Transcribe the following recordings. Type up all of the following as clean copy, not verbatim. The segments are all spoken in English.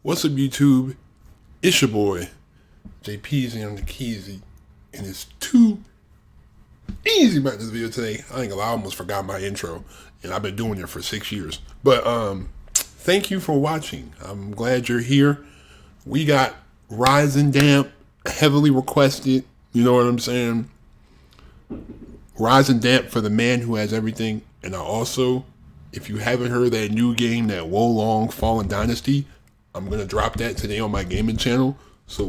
What's up, YouTube? It's your boy, JPeasy on the Keezy, and it's too easy about this video today. I ain't gonna lie, I almost forgot my intro, and I've been doing it for 6 years. But thank you for watching. I'm glad you're here. We got Rise and Damp, heavily requested. You know what I'm saying? Rise and Damp for the man who has everything. And I also, if you haven't heard that new game, that Wo Long Fallen Dynasty, I'm going to drop that today on my gaming channel. So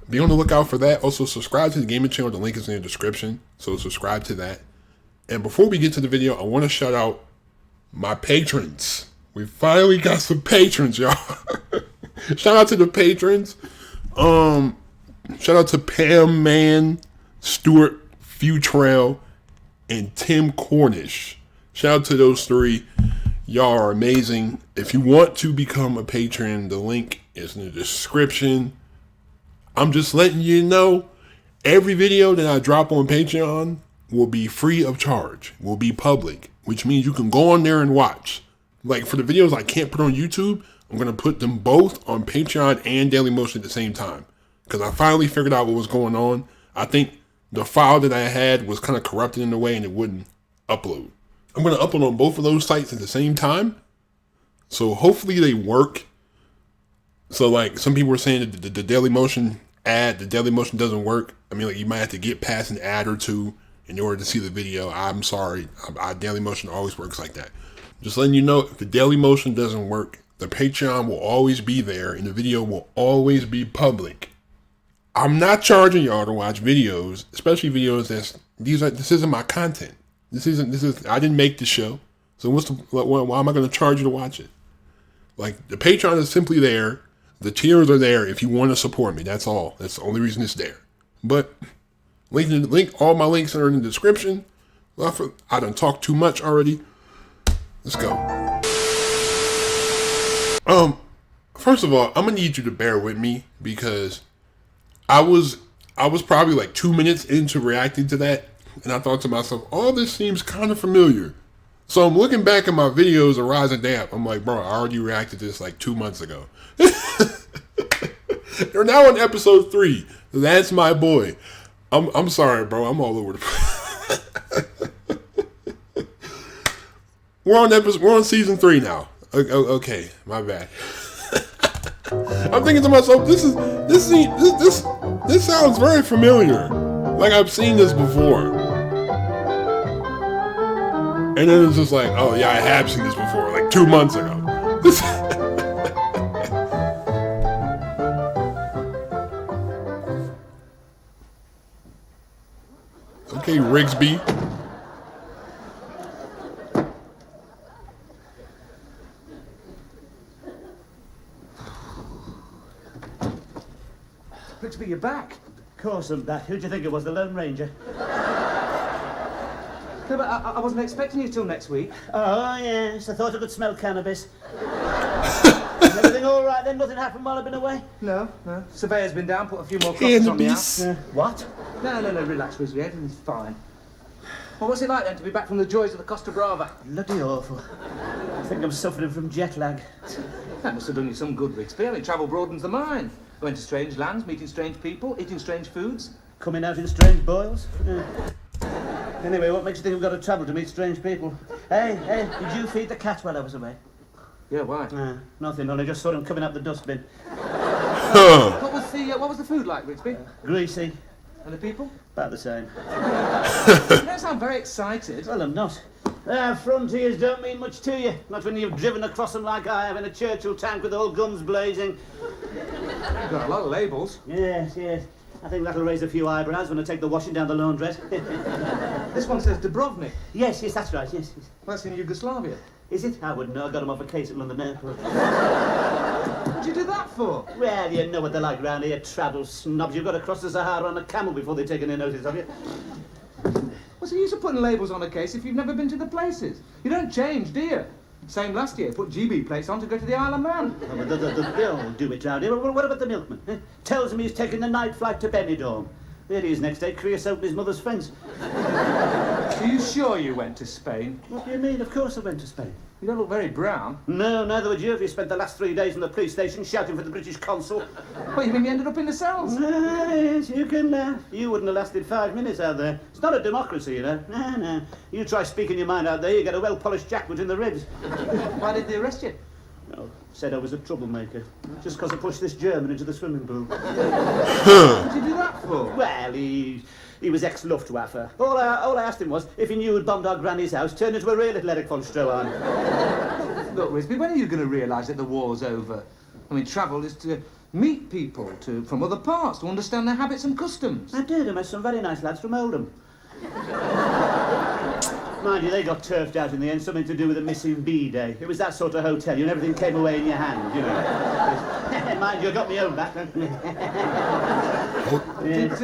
be on the lookout for that. Also, subscribe to the gaming channel. The link is in the description. So subscribe to that. And before we get to the video, I want to shout out my patrons. We finally got some patrons, y'all. Shout out to the patrons. Shout out to Pam Man, Stuart Futrell, and Tim Cornish. Shout out to those three. Y'all are amazing. If you want to become a patron, the link is in the description. I'm just letting you know, every video that I drop on Patreon will be free of charge, will be public, which means you can go on there and watch. Like for the videos I can't put on YouTube, I'm going to put them both on Patreon and Dailymotion at the same time. Because I finally figured out what was going on. I think the file that I had was kind of corrupted in a way and it wouldn't upload. I'm going to upload on both of those sites at the same time. So hopefully they work. So like some people were saying that the Dailymotion doesn't work. I mean, like you might have to get past an ad or two in order to see the video. I'm sorry. Dailymotion always works like that. Just letting you know, if the Dailymotion doesn't work, the Patreon will always be there and the video will always be public. I'm not charging y'all to watch videos, especially videos this isn't my content. I didn't make the show. So why am I going to charge you to watch it? Like the Patreon is simply there. The tiers are there if you want to support me. That's all. That's the only reason it's there. But all my links are in the description. I done talked too much already. Let's go. First of all, I'm gonna need you to bear with me because I was probably like 2 minutes into reacting to that, and I thought to myself, oh, this seems kind of familiar. So I'm looking back at my videos of Rise and Damp. I'm like, bro, I already reacted to this like 2 months ago. They're now on episode 3. That's my boy. I'm sorry, bro. I'm all over the place. We're on season 3 now. Okay, my bad. I'm thinking to myself, this sounds very familiar. Like I've seen this before. And then it's just like, oh yeah, I have seen this before, like 2 months ago. Okay, Rigsby. Rigsby, you're back. Of course I'm back. Who do you think it was, the Lone Ranger? No, but I wasn't expecting you till next week. Oh, yes. I thought I could smell cannabis. Is everything all right then? Nothing happened while I've been away? No. Surveyor's been down, put a few more crosses on the house. What? No, relax, Rigsby. Everything's fine. Well, what's it like then to be back from the joys of the Costa Brava? Bloody awful. I think I'm suffering from jet lag. That must have done you some good, Rigsby. I mean, travel broadens the mind. Going to strange lands, meeting strange people, eating strange foods. Coming out in strange boils. Anyway, what makes you think we've got to travel to meet strange people? Hey, did you feed the cat while I was away? Yeah, why? Nothing, only just saw him coming up the dustbin. What was the food like, Rigsby? Greasy. And the people? About the same. You don't sound very excited. Well, I'm not. Frontiers don't mean much to you. Not when you've driven across them like I have in a Churchill tank with all guns blazing. You've got a lot of labels. Yes. I think that'll raise a few eyebrows when I take the washing down the laundrette. This one says Dubrovnik. Yes, that's right, yes. Well, that's in Yugoslavia. Is it? I wouldn't know. I got him off a case at London Airport. What'd you do that for? Well, you know what they're like round here, travel snobs. You've got to cross the Sahara on a camel before they take any notice of you. What's the use of putting labels on a case if you've never been to the places? You don't change, do you? Same last year, put GB plates on to go to the Isle of Man. Oh, but they all do it round here. What about the milkman? Tells him he's taking the night flight to Benidorm. There he is next day, creosote his mother's fence. You Are you sure you went to Spain? What do you mean? Of course I went to Spain. You don't look very brown. No, neither would you if you spent the last 3 days in the police station shouting for the British consul. What, you mean you ended up in the cells? Yes, you can laugh. You wouldn't have lasted 5 minutes out there. It's not a democracy, you know. No. You try speaking your mind out there, you get a well-polished jackwood in the ribs. Why did they arrest you? No, said I was a troublemaker. Just because I pushed this German into the swimming pool. What did you do that for? Well, he was ex-Luftwaffe. All I asked him was if he knew who'd bombed our granny's house, turned into a real little Erich von Stroheim. Look, Risby, when are you going to realise that the war's over? I mean, travel is to meet people from other parts, to understand their habits and customs. I did. I met some very nice lads from Oldham. Mind you, they got turfed out in the end, something to do with a missing B-day. It was that sort of hotel, and everything came away in your hand, you know. Mind you, I got my own back. Yes.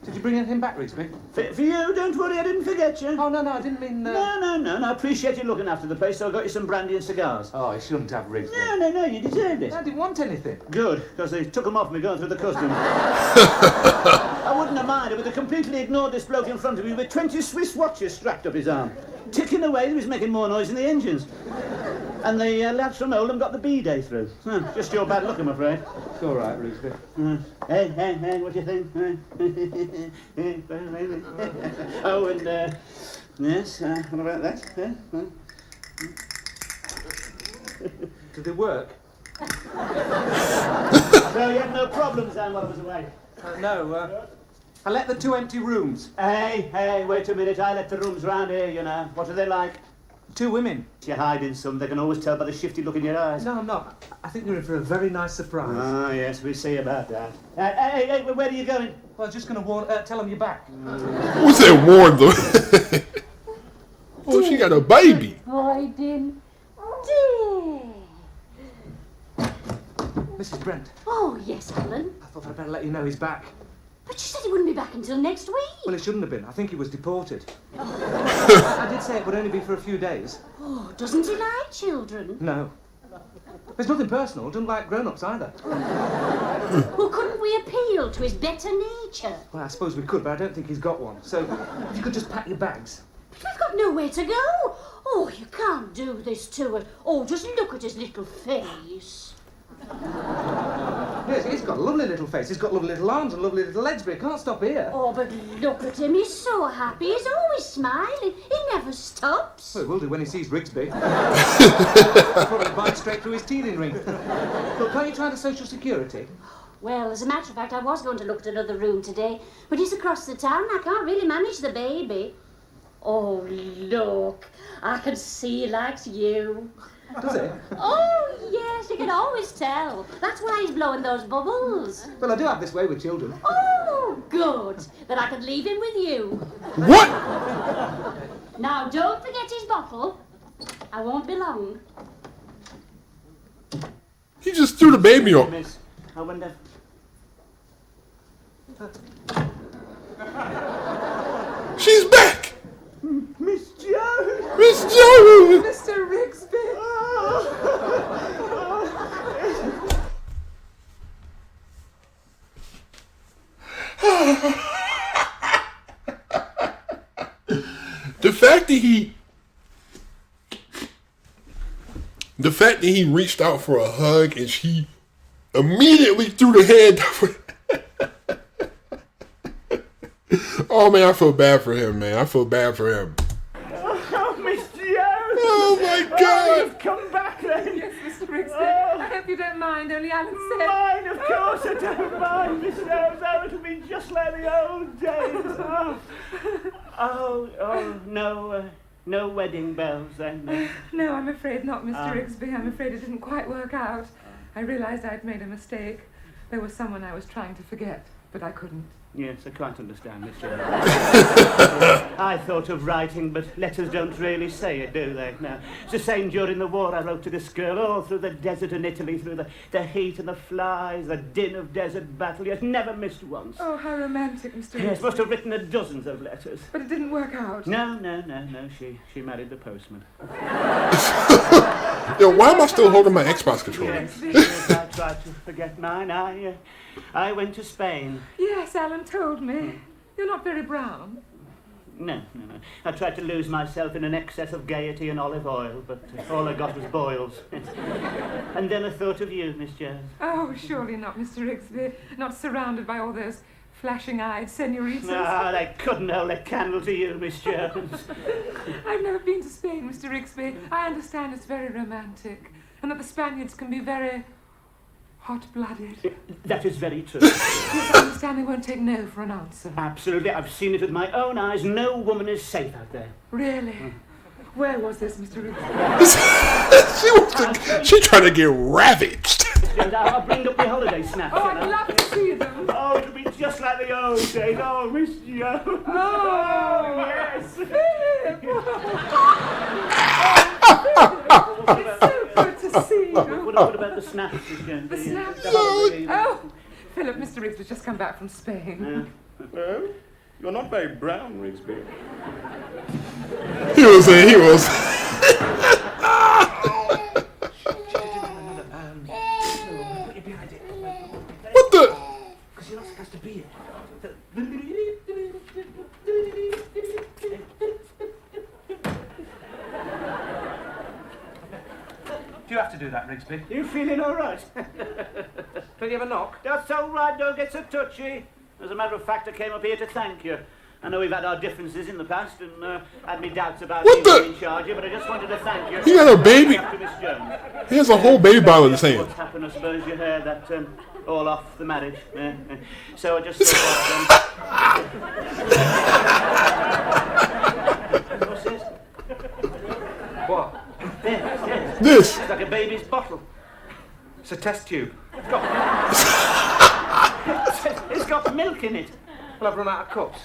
Did you bring anything back, Risby? For you, don't worry, I didn't forget you. Oh, no, I didn't mean... No, I appreciate you looking after the place, so I got you some brandy and cigars. Oh, you shouldn't have, Risby. No, you deserved it. I didn't want anything. Good, because they took them off me going through the customs. I wouldn't have minded, but they completely ignored this bloke in front of me with 20 Swiss watches strapped up his arm. Ticking away, he was making more noise than the engines. And the lads from Oldham got the B-day through. Just your bad luck, I'm afraid. It's all right, Risby. Hey, what do you think? Oh, and, yes, what about that? Did they work? So you had no problems then while I was away? No, I let the 2 empty rooms. Hey, wait a minute, I let the rooms round here, you know. What are they like? 2 women. You're hiding some, they can always tell by the shifty look in your eyes. No, I'm not. I think you're in for a very nice surprise. Oh, yes, we'll see about that. Hey, where are you going? Well, I was just going to tell them you're back. Who said warn them? Oh, she got a baby. Hiding. Dear. Mrs. Brent, Oh, yes, Alan. I thought I'd better let you know he's back. But you said he wouldn't be back until next week. Well, it shouldn't have been. I think he was deported. I did say it would only be for a few days. Oh, doesn't he like children? No. There's nothing personal. Doesn't like grown-ups either. Well, couldn't we appeal to his better nature? Well, I suppose we could, but I don't think he's got one. So, if you could just pack your bags. But we've got nowhere to go. Oh, you can't do this to us. Oh, just look at his little face. Yes, he's got a lovely little face. He's got lovely little arms and lovely little legs, but he can't stop here. Oh, but look at him. He's so happy. He's always smiling. He never stops. Well, he will do when he sees Rigsby. He'll probably bite straight through his teething ring. Look, can't you try the social security? Well, as a matter of fact, I was going to look at another room today, but he's across the town. I can't really manage the baby. Oh, look. I can see he likes you. Does he? Oh, yes, you can always tell. That's why he's blowing those bubbles. Well, I do have this way with children. Oh, good. Then I can leave him with you. What? Now, don't forget his bottle. I won't be long. He just threw the baby on. Miss, I wonder... She's back. Miss Jones! Miss Jones. Mr. Rigsby! The fact that he reached out for a hug and she immediately threw the hand over. Oh man, I feel bad for him, man. I feel bad for him. Oh, Miss Jones! Oh my Oh, God! you've come back then! Yes, Mr. Rigsby. Oh. I hope you don't mind, only Alan said... Mine, of course I don't mind, Miss Jones. Oh, it'll be just like the old days. No wedding bells then. No. No, I'm afraid not, Mr. Ah. Rigsby. I'm afraid it didn't quite work out. I realised I'd made a mistake. There was someone I was trying to forget, but I couldn't. Yes, I quite understand, Miss Jones. I thought of writing, but letters don't really say it, do they? No. It's the same during the war. I wrote to this girl all through the desert in Italy, through the heat and the flies, the din of desert battle. Yes, never missed once. Oh, how romantic, Mr. Yes, Rigsby. must have written dozens of letters. But it didn't work out. No. She married the postman. Yo, why am I still holding my Xbox controller? Yes, I tried to forget mine. I went to Spain. Yes, Alan told me. You're not very brown. No. I tried to lose myself in an excess of gaiety and olive oil, but all I got was boils. And then I thought of you, Miss Jones. Oh, surely not, Mr. Rigsby. Not surrounded by all those flashing-eyed senoritas. Ah, they couldn't hold a candle to you, Miss Jones. I've never been to Spain, Mr. Rigsby. I understand it's very romantic, and that the Spaniards can be very hot-blooded. That is very true. Yes, I understand they won't take no for an answer. Absolutely, I've seen it with my own eyes. No woman is safe out there. Really? Where was this, Mr. Rigsby? She trying to get ravaged. And I'll bring up the holiday snaps. Oh, I'd love to see them. Oh, it'll be just like the old days. Oh, Miss Jones. Oh, yes. Philip! It's so good to see you. What about the snaps, Miss Jones? The snaps? Oh, Philip, Mr. Rigsby's just come back from Spain. Oh, you're not very brown, Rigsby. He was. What the? Because you're not supposed to be here. Do you have to do that, Rigsby? You feeling all right? Don't you have a knock? That's all right, don't get so touchy. As a matter of fact, I came up here to thank you. I know we've had our differences in the past and had me doubts about What you the- being in charge here, but I just wanted to thank you. He got a baby. After Miss Jones. He has a whole baby bottle in his hand. What's happened, I suppose you heard that all off the marriage. So I just thought, what's this? What? This. This. It's like a baby's bottle. It's a test tube. It's got milk in it. Well, I've run out of cups.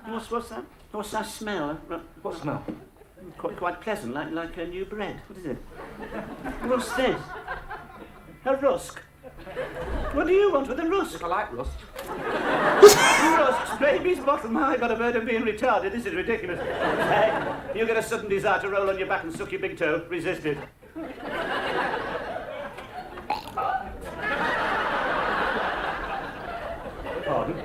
What's that? What's that smell? What smell? Quite pleasant, like a new bread. What is it? What's this? A rusk. What do you want with a rusk? I like rust. Rusk's baby's bottle. My God, I've heard of being retarded. This is ridiculous. Hey, you get a sudden desire to roll on your back and suck your big toe. Resist it. Pardon?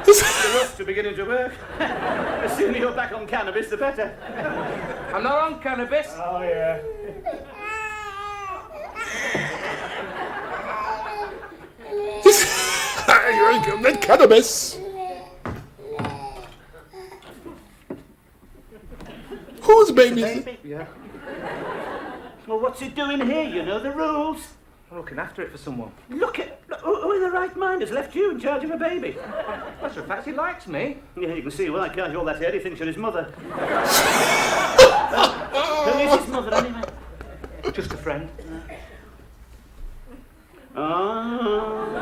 The rust are beginning to work. The sooner you're back on cannabis, the better. I'm not on cannabis. Oh, yeah. That cannabis. Whose baby is it? Baby? Yeah. Well, what's it doing here? You know the rules. I'm looking after it for someone. Look, who in the right mind has left you in charge of a baby? Matter of fact, he likes me. Yeah, you can see why, can't you? All that hair, he thinks you're his mother. Who is his mother, anyway? Just a friend. Oh.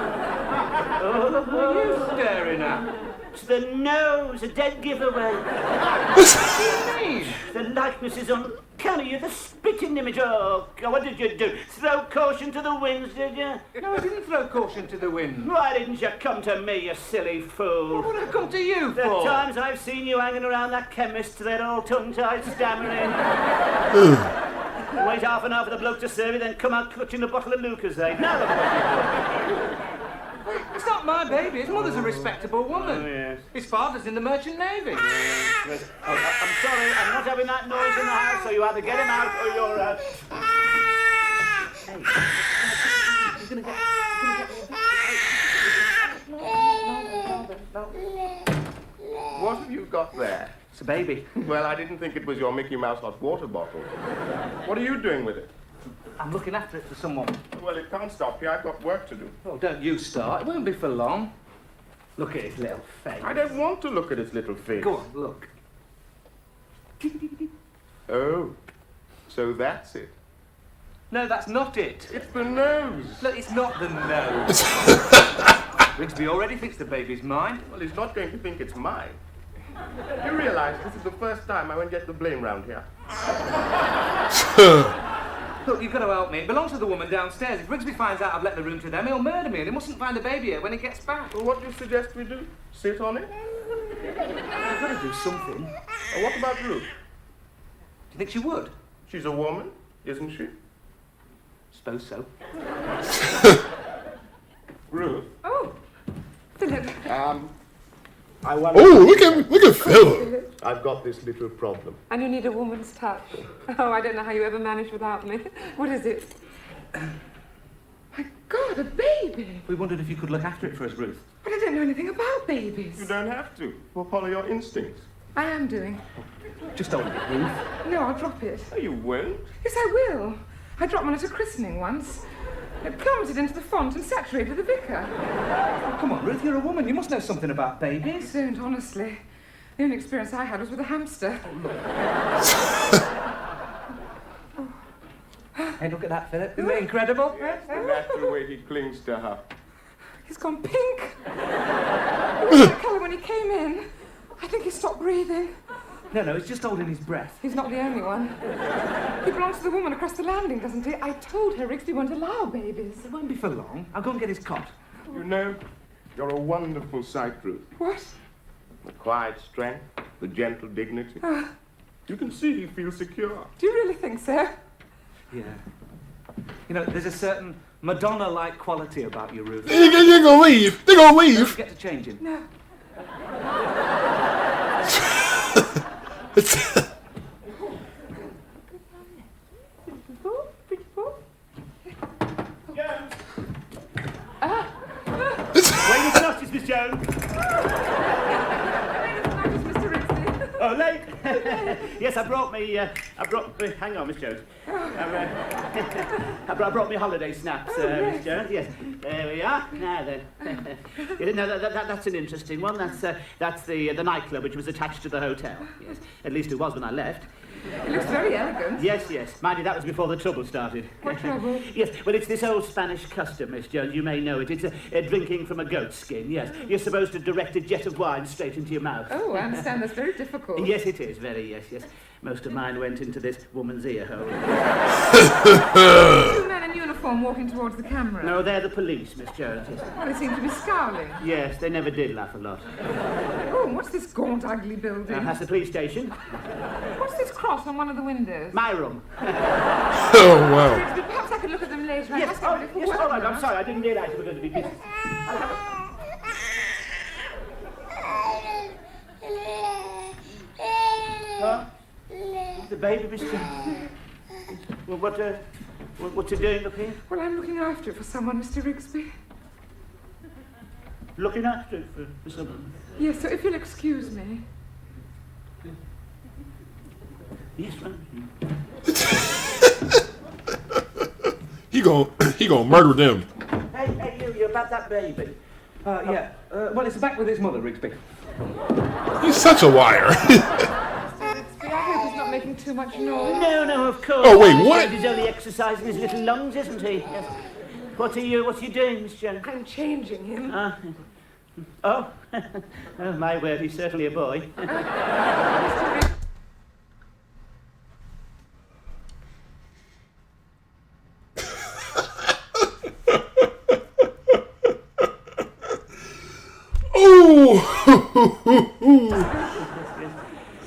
What are you staring at? It's the nose, a dead giveaway. What do you mean? The likeness is uncanny. You're the spitting image. Oh, God, what did you do? Throw caution to the winds, did you? No, I didn't throw caution to the wind. Why didn't you come to me, you silly fool? What would I come to you The for? times I've seen you hanging around that chemist, they're all tongue-tied, stammering. Wait half an hour for the bloke to serve you, then come out clutching a bottle of Lucozade. Now look what It's not my baby. His mother's a respectable woman. Oh, yes. His father's in the Merchant Navy. I'm sorry, I'm not having that noise in the house, so you either get him out or you're out. Hey, you're gonna get... What have you got there? It's a baby. Well, I didn't think it was your Mickey Mouse hot water bottle. What are you doing with it? I'm looking after it for someone. Well, it can't stop here. I've got work to do. Oh, don't you start. It won't be for long. Look at his little face. I don't want to look at its little face. Go on, look. Oh, so that's it. No, that's not it. It's the nose. Look, it's not the nose. Rigsby already thinks the baby's mine. Well, he's not going to think it's mine. You realize this is the first time I won't get the blame round here. Look, you've got to help me. It belongs to the woman downstairs. If Rigsby finds out I've let the room to them, he'll murder me and he mustn't find the baby here when he gets back. Well, what do you suggest we do? Sit on it? I've got to do something. Or what about Ruth? Do you think she would? She's a woman, isn't she? Suppose so. Ruth? Oh, Philip. I wonder. Oh, look at Philip. I've got this little problem. And you need a woman's touch. Oh, I don't know how you ever manage without me. What is it? My God, a baby! We wondered if you could look after it for us, Ruth. But I don't know anything about You babies. don't have to. We'll follow your instincts. I am doing. Just hold it, Ruth. No, I'll drop it. No, you won't. Yes, I will. I dropped one at a christening once. It plummeted into the font and saturated the vicar. Oh, come on, Ruth, you're a woman. You must know something about I babies. don't, honestly. The only experience I had was with a hamster. Hey, look at that, Philip. Isn't it incredible? And that's the way he clings to her. He's gone pink. He was that colour when he came in. I think he stopped breathing. No, he's just holding his breath. He's not the only one. He belongs to the woman across the landing, doesn't he? I told her Rigsby won't allow babies. It won't be for long. I'll go and get his cot. You know, you're a wonderful sight, Ruth. What? The quiet strength, the gentle dignity. You can see you feel secure. Do you really think so? Yeah. You know, there's a certain Madonna-like quality about you, Ruth. They're gonna leave. They're gonna Don't leave. forget to change him. No. Where you sausage, Miss Jones? Mr. Rigsby. Oh, late? Yes, I brought me, hang on, Miss Jones. I brought me holiday snaps, Miss Jones. Yes, there we are. Now then. No, that's an interesting one. That's the nightclub which was attached to the hotel. Yes, at least it was when I left. It looks very elegant. Yes. Mind you, that was before the trouble started. What trouble? Yes, well, it's this old Spanish custom, Miss Jones. You may know it. It's a drinking from a goat skin, yes. You're supposed to direct a jet of wine straight into your mouth. Oh, I understand that's very difficult. Yes, it is. Very, yes. Most of mine went into this woman's ear hole. Two men in uniform walking towards the camera. No, they're the police, Miss Jones. Yes. Well, they seem to be scowling. Yes, they never did laugh a lot. Oh, what's this gaunt, ugly building? That's the police station. What's this cross on one of the windows? My room. Oh wow. Rigsby, perhaps I could look at them later. I Yes, must get ready for yes, work all right. now. I'm sorry. I didn't realise you were going to be busy. Huh? The baby, Miss Jones. Well, what's you doing up here? Well, I'm looking after it for someone, Mr. Rigsby. Looking after it for someone. Yes, so if you'll excuse me. Yes, ma'am. He gonna murder them. Hey, you about that baby? Yeah. Well, it's back with his mother, Rigsby. He's such a liar. Rigsby, I hope he's not making too much noise. No, of course. Oh, wait, what? He's only exercising his little lungs, isn't he? Yes. What are you doing, Miss Jones? I'm changing him. Oh, my word, he's certainly a boy.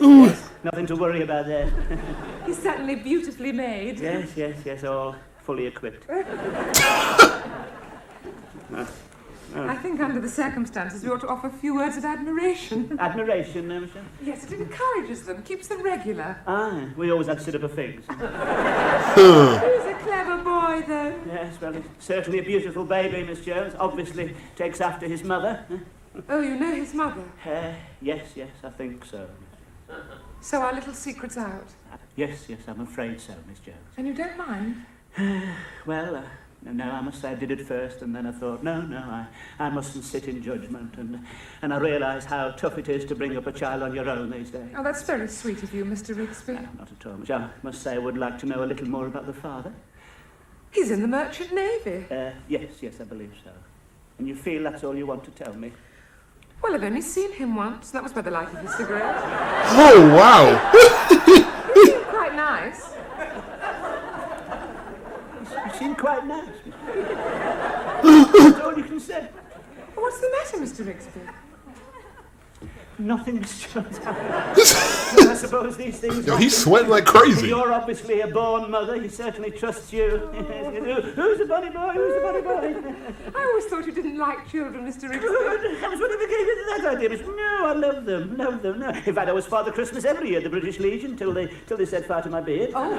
Yes, nothing to worry about there. He's certainly beautifully made. Yes, all fully equipped. I think under the circumstances we ought to offer a few words of admiration. Admiration, Miss Jones? Yes, it encourages them, keeps them regular. We always had sit up for figs. He's a clever boy, though. Yes, well, he's certainly a beautiful baby, Miss Jones. Obviously takes after his mother. Oh, you know his mother? Yes, I think so. So our little secret's out. Yes, I'm afraid so, Miss Jones. And you don't mind? Well, no, I must say I did it first, and then I thought, no, I mustn't sit in judgment, and I realised how tough it is to bring up a child on your own these days. Oh, that's very sweet of you, Mr. Rigsby. Not at all. Which I must say I would like to know a little more about the father. He's in the Merchant Navy. Yes, I believe so. And you feel that's all you want to tell me? Well, I've only seen him once. That was by the light of his cigarette. Oh wow. He seemed quite nice. You seem quite nice. That's all you can say. What's the matter, Mr. Rigsby? Nothing has just happened. I suppose these things... Yo, he's sweating like crazy. You're obviously a born mother. He certainly trusts you. Who's the bunny boy? Who's the bunny boy? I always thought you didn't like children, Mr. Rigsby. Good. That was whatever gave you that idea. No, I love them. Love them. No. In fact, I was Father Christmas every year at the British Legion till they set fire to my beard. Oh.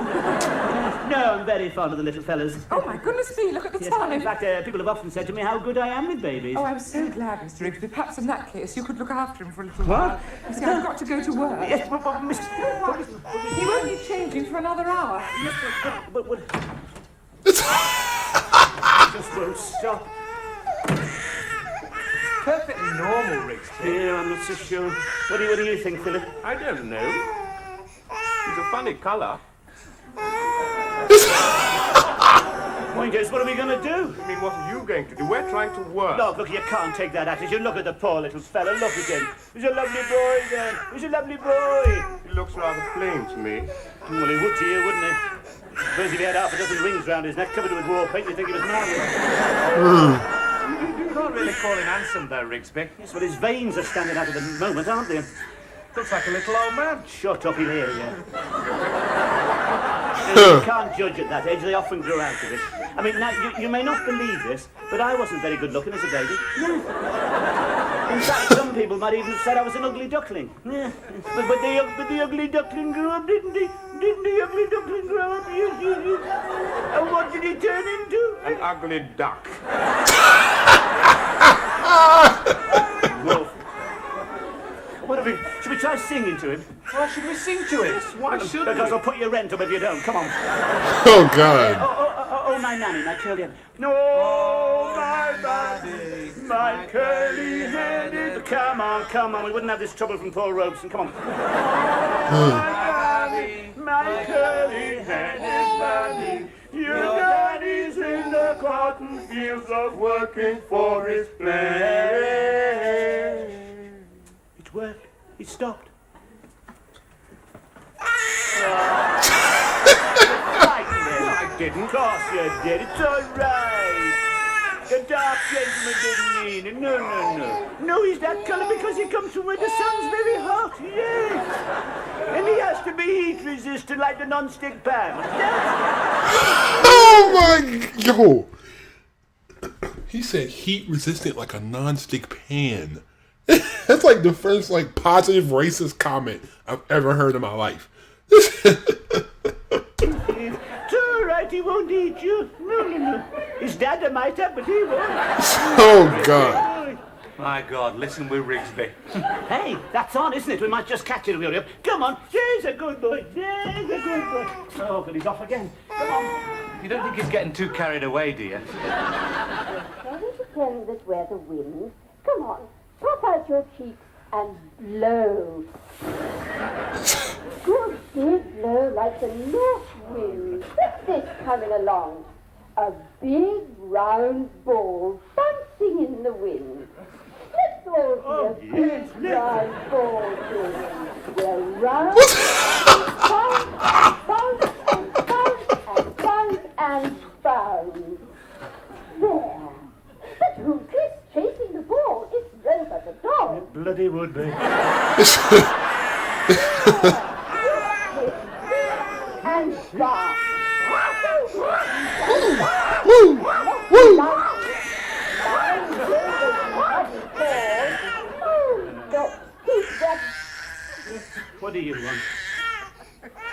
No, I'm very fond of the little fellas. Oh, my goodness me, look at the Yes, time. in fact, people have often said to me how good I am with babies. Oh, I'm so glad, Mr. Rigsby. Perhaps in that case you could look after him for a little while. You see, I've got to go to work. Yes, but He won't be changing for another hour. but just won't stop. Perfectly normal, Rigsby. Yeah, I'm not so sure. What do you think, Philip? I don't know. He's a funny colour. Pointers, what are we going to do? I mean, what are you going to do? We're trying to work. Look, you can't take that attitude. Look at the poor little fella. Look at him. He's a lovely boy, then. He's a lovely boy. He looks rather plain to me. Well, he would to you, wouldn't he? Suppose if he had half a dozen rings round his neck covered with war paint, you'd think he was married. You can't really call him handsome, though, Rigsby. Yes, well, his veins are standing out at the moment, aren't they? Looks like a little old man. Shut up, he'll hear you. You can't judge at that age. They often grow out of it. I mean, now, you may not believe this, but I wasn't very good looking as a baby. No. In fact, some people might even have said I was an ugly duckling. Yeah. But the ugly duckling grew up, didn't he? Didn't the ugly duckling grow up? And what did he turn into? An ugly duck. Wolf. What have we... Should we try singing to him? Why should we sing to it? Why should Because I'll put your rent up if you don't. Come on. Oh, God. Oh, my nanny, my curly head. No, my nanny, my curly headed. Come on. We wouldn't have this trouble from Paul Robeson. Come on. My curly headed nanny. Your daddy's in the cotton fields of working for his play. It worked. It stopped. I didn't. Of course you did. It's all right. The dark gentleman didn't mean it. No. No, he's that colour because he comes from where the sun's very hot. Yes. And he has to be heat resistant like the non-stick pan. Oh, my... Yo. He said heat resistant like a non-stick pan. That's like the first positive racist comment I've ever heard in my life. It's all right, he won't eat you. No. His dad might have, but he won't. Oh, God. My God, listen, we're Rigsby. Hey, that's on, isn't it? We might just catch it if we hurry up. Come on. He's a good boy. Oh, but he's off again. Come on. You don't think he's getting too carried away, do you? Shall we pretend that we're the wind? Come on, pop out your cheeks and blow. Good big blow like the north wind. What's this coming along? A big round ball bouncing in the wind. Let's all see a big round ball thing. We're round, and bounce. There. But who's this chasing the ball? It's Rover the dog. Bloody would be. And bounce. What do you want?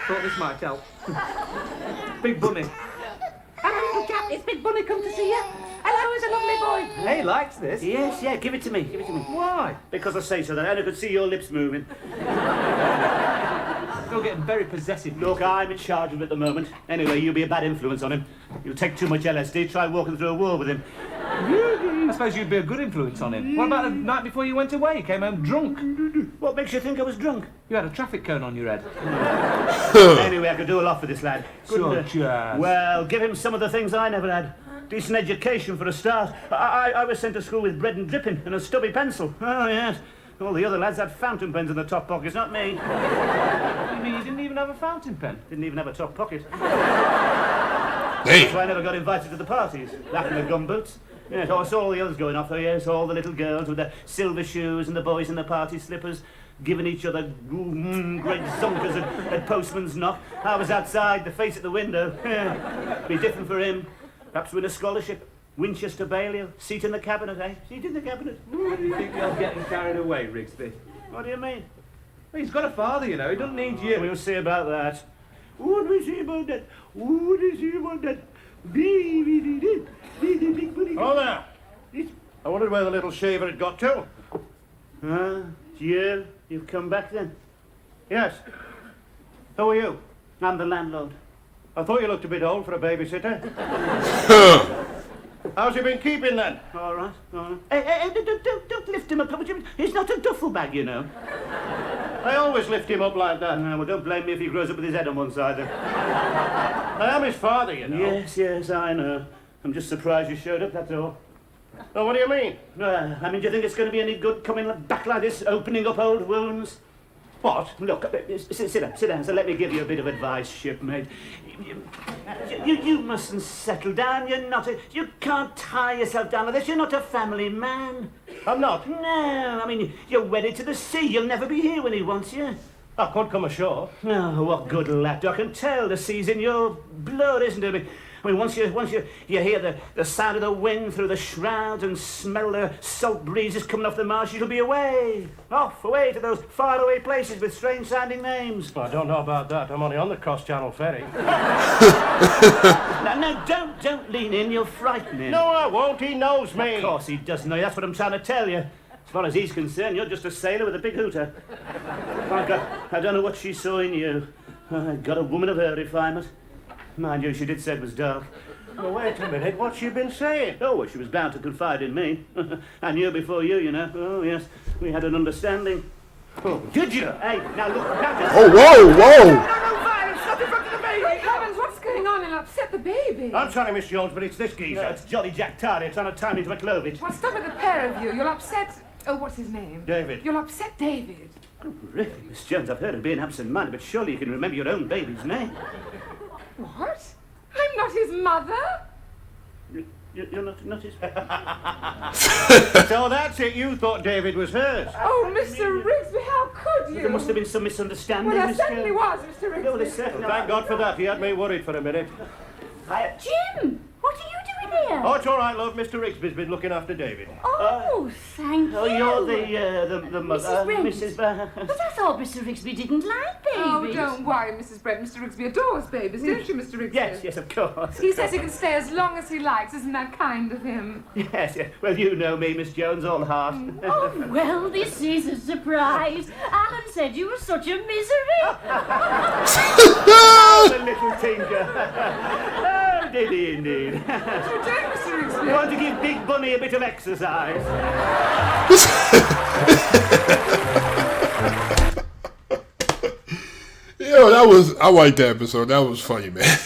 Thought this might help. Big Bunny. Hello, little chap. It's Big Bunny come to see you. Hello, he's a lovely boy. He likes this. Yes, give it to me. Why? Because I say so, then I could see your lips moving. You're getting very possessive. Look, I'm in charge of it at the moment. Anyway, you'll be a bad influence on him. You'll take too much LSD, try walking through a wall with him. I suppose you'd be a good influence on him. What about the night before you went away? You came home drunk. What makes you think I was drunk? You had a traffic cone on your head. Anyway, I could do a lot for this lad. Such as... Well, give him some of the things I never had. Decent education for a start. I was sent to school with bread and dripping and a stubby pencil. Oh, yes. All the other lads had fountain pens in the top pockets, not me. You mean you didn't even have a fountain pen? Didn't even have a top pocket. Hey. So I never got invited to the parties. That and the gumboots. Yes, I saw all the others going off there, yes, all the little girls with their silver shoes and the boys in the party slippers, giving each other great zonkers at postman's knock. I was outside, the face at the window. Be different for him. Perhaps win a scholarship. Winchester Balliol, seat in the cabinet, eh? Seat in the cabinet. I think you're getting carried away, Rigsby. What do you mean? He's got a father, you know. He doesn't need you. We'll see about that. What do we see about that? What do we see about that? Big Oh, there. I wondered where the little shaver had got to. Jill, you've come back then? Yes. Who are you? I'm the landlord. I thought you looked a bit old for a babysitter. How's he been keeping then? All right, all right. Hey, don't lift him up. He's not a duffel bag, you know. I always lift him up like that. Well, don't blame me if he grows up with his head on one side then. I am his father, you know. Yes, I know. I'm just surprised you showed up, that's all. Oh, what do you mean? Do you think it's going to be any good coming back like this, opening up old wounds? What? Look, sit down, so let me give you a bit of advice, shipmate. You mustn't settle down, you can't tie yourself down like this, you're not a family man. I'm not. No, I mean, you're wedded to the sea, you'll never be here when he wants you. I could come ashore. Oh, what good luck. I can tell the sea's in your blood, isn't it? I mean, once you hear the sound of the wind through the shrouds and smell the salt breezes coming off the marsh, you'll be away to those faraway places with strange-sounding names. Well, I don't know about that. I'm only on the cross-channel ferry. No, don't lean in. You'll frighten him. No, I won't. He knows me. Of course he does know you. That's what I'm trying to tell you. As far as he's concerned, you're just a sailor with a big hooter. My God, I don't know what she saw in you. Got a woman of her refinement. Mind you, she did say it was dark. Well, wait a minute. What's she been saying? Oh, well, she was bound to confide in me. I knew before you know. Oh, yes, we had an understanding. Oh, did you? Hey, now look, now just... Oh, whoa! No, violence! Stop in front of the baby! Great heavens, what's going on? He'll upset the baby. I'm sorry, Miss Jones, but it's this geezer. No, it's Jolly Jack Tardy trying to tie me to a clovage. Well, stop it, the pair of you. You'll upset... Oh, what's his name? David. You'll upset David. Oh, really, Miss Jones, I've heard of being absent-minded, but surely you can remember your own baby's name. What? I'm not his mother. You're not his... So that's it. You thought David was hers. Oh, Mr. Rigsby, how could you? There must have been some misunderstanding, Well, there Miss certainly Jones. was, Mr. Rigsby. No, there's certainly... Thank God for that. He had me worried for a minute. Jim, what are you doing here? Oh, it's all right, love. Mr. Rigsby's been looking after David. Oh, thank Oh, you. you're the mother, Mrs. Brent. Mrs. Brent. But I thought Mr. Rigsby didn't like babies. Oh, don't worry, Mrs. Brent. Mr. Rigsby adores babies, don't you, Mr. Rigsby? Yes, of course. He says he can stay as long as he likes. Isn't that kind of him? Yes. Well, you know me, Miss Jones, all heart. Oh, well, this is a surprise. Alan said you were such a misery. The little tinker. Oh, did he indeed? What are you doing, Mr. Rigsby? You want to give Big Bunny a bit of exercise? Yo, I liked that episode. That was funny, man.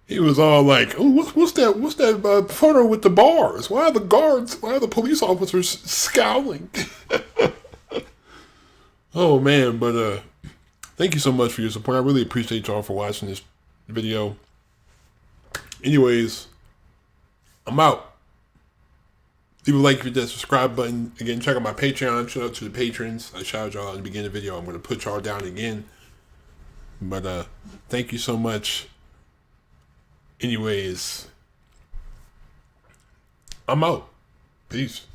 He was all like, "Oh, what's that photo with the bars? Why are the police officers scowling?" Oh man, but thank you so much for your support. I really appreciate y'all for watching this video. Anyways, I'm out. Leave a like, hit that subscribe button. Again, check out my Patreon. Shout out to the patrons. I shouted y'all at the beginning of the video. I'm going to put y'all down again. But thank you so much. Anyways, I'm out. Peace.